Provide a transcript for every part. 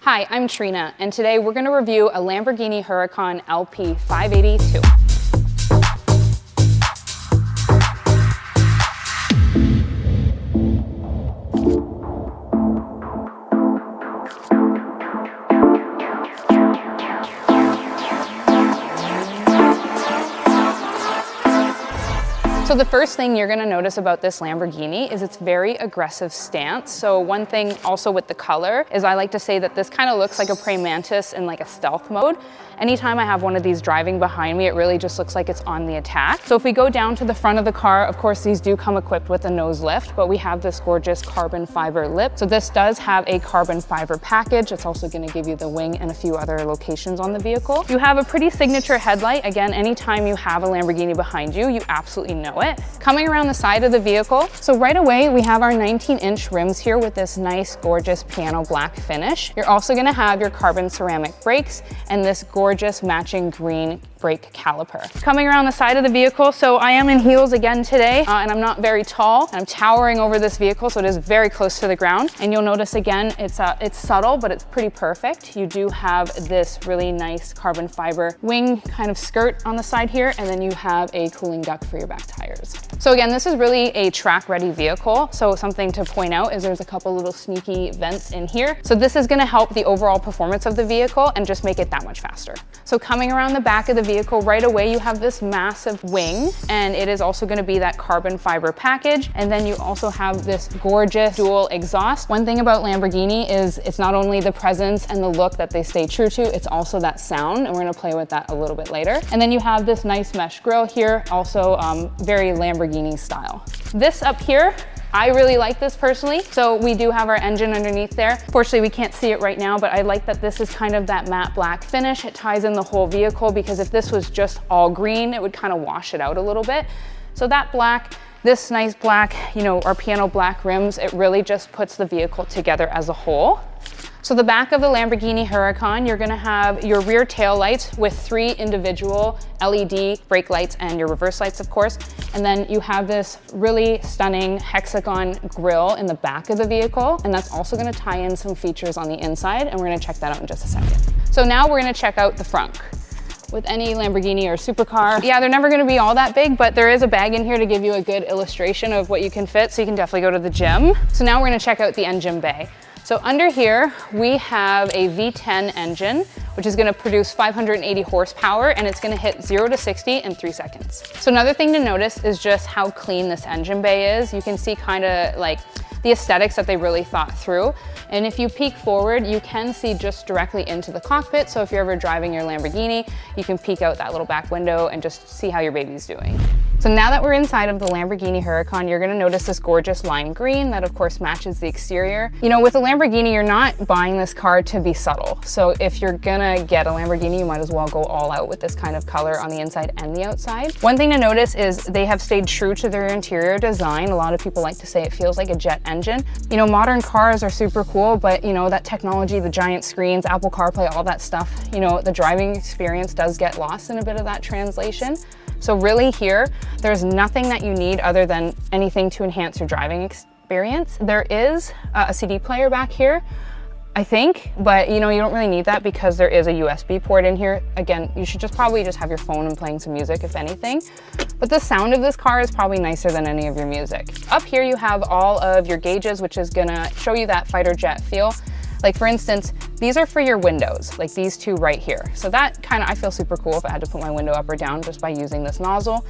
Hi, I'm Trina, and today we're going to review a Lamborghini Huracan LP 582. So the first thing you're going to notice about this Lamborghini is its very aggressive stance. So one thing also with the color is I like to say that this kind of looks like a praying mantis in like a stealth mode. Anytime I have one of these driving behind me, it really just looks like it's on the attack. So if we go down to the front of the car, of course these do come equipped with a nose lift, but we have this gorgeous carbon fiber lip. So this does have a carbon fiber package. It's also going to give you the wing and a few other locations on the vehicle. You have a pretty signature headlight. Again, anytime you have a Lamborghini behind you, you absolutely know it. Coming around the side of the vehicle, so right away we have our 19-inch rims here with this nice gorgeous piano black finish. You're also going to have your carbon ceramic brakes and this gorgeous matching green brake caliper. Coming around the side of the vehicle, so I am in heels again today and I'm not very tall and I'm towering over this vehicle, so it is very close to the ground. And you'll notice again it's subtle, but it's pretty perfect. You do have this really nice carbon fiber wing kind of skirt on the side here, and then you have a cooling duct for your back tires. So again, this is really a track ready vehicle. So something to point out is there's a couple little sneaky vents in here. So this is going to help the overall performance of the vehicle and just make it that much faster. So coming around the back of the vehicle, right away you have this massive wing, and it is also going to be that carbon fiber package. And then you also have this gorgeous dual exhaust. One thing about Lamborghini is it's not only the presence and the look that they stay true to, it's also that sound, and we're going to play with that a little bit later. And then you have this nice mesh grille here, also very Lamborghini style. This up here, I really like this personally. So we do have our engine underneath there. Fortunately, we can't see it right now, but I like that this is kind of that matte black finish. It ties in the whole vehicle, because if this was just all green, it would kind of wash it out a little bit. So that black, this nice black, you know, our piano black rims, it really just puts the vehicle together as a whole. So the back of the Lamborghini Huracan, you're going to have your rear tail lights with 3 individual LED brake lights and your reverse lights, of course. And then you have this really stunning hexagon grille in the back of the vehicle. And that's also going to tie in some features on the inside. And we're going to check that out in just a second. So now we're going to check out the front. With any Lamborghini or Supercar, yeah, they're never going to be all that big, but there is a bag in here to give you a good illustration of what you can fit. So you can definitely go to the gym. So now we're going to check out the engine bay. So under here, we have a V10 engine, which is going to produce 580 horsepower, and it's going to hit 0 to 60 in 3 seconds. So another thing to notice is just how clean this engine bay is. You can see kind of like the aesthetics that they really thought through. And if you peek forward, you can see just directly into the cockpit. So if you're ever driving your Lamborghini, you can peek out that little back window and just see how your baby's doing. So now that we're inside of the Lamborghini Huracan, you're going to notice this gorgeous lime green that of course matches the exterior. You know, with a Lamborghini, you're not buying this car to be subtle. So if you're gonna get a Lamborghini, you might as well go all out with this kind of color on the inside and the outside. One thing to notice is they have stayed true to their interior design. A lot of people like to say it feels like a jet engine. You know, modern cars are super cool, but you know, that technology, the giant screens, Apple CarPlay, all that stuff, you know, the driving experience does get lost in a bit of that translation. So really here, there's nothing that you need other than anything to enhance your driving experience. There is a CD player back here, I think, but you know, you don't really need that because there is a USB port in here. Again, you should probably just have your phone and playing some music, if anything. But the sound of this car is probably nicer than any of your music. Up here, you have all of your gauges, which is gonna show you that fighter jet feel. Like for instance, these are for your windows, like these two right here. So that kind of, I feel super cool if I had to put my window up or down just by using this nozzle.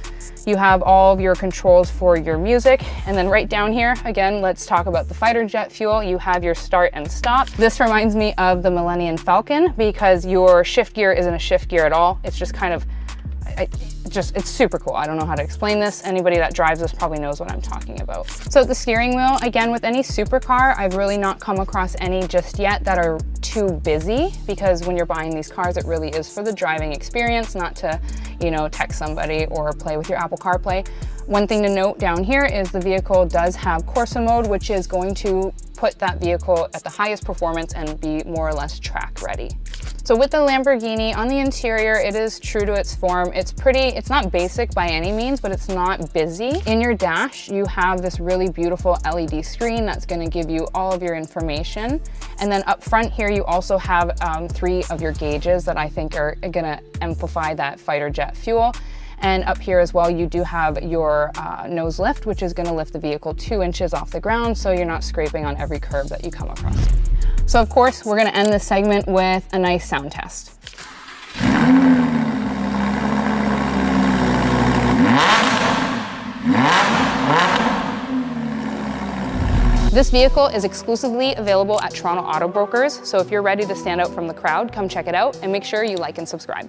You have all of your controls for your music. And then right down here, again, let's talk about the fighter jet fuel. You have your start and stop. This reminds me of the Millennium Falcon because your shift gear isn't a shift gear at all. It's just kind of, it's super cool. I don't know how to explain this. Anybody that drives this probably knows what I'm talking about. So the steering wheel, again, with any supercar, I've really not come across any just yet that are too busy, because when you're buying these cars, it really is for the driving experience, not to, you know, text somebody or play with your Apple CarPlay. One thing to note down here is the vehicle does have Corsa mode, which is going to put that vehicle at the highest performance and be more or less track ready. So with the Lamborghini, on the interior, it is true to its form. It's not basic by any means, but it's not busy. In your dash, you have this really beautiful LED screen that's gonna give you all of your information. And then up front here, you also have 3 of your gauges that I think are gonna amplify that fighter jet fuel. And up here as well, you do have your nose lift, which is gonna lift the vehicle 2 inches off the ground, so you're not scraping on every curb that you come across. So of course, we're gonna end this segment with a nice sound test. This vehicle is exclusively available at Toronto Auto Brokers, so if you're ready to stand out from the crowd, come check it out and make sure you like and subscribe.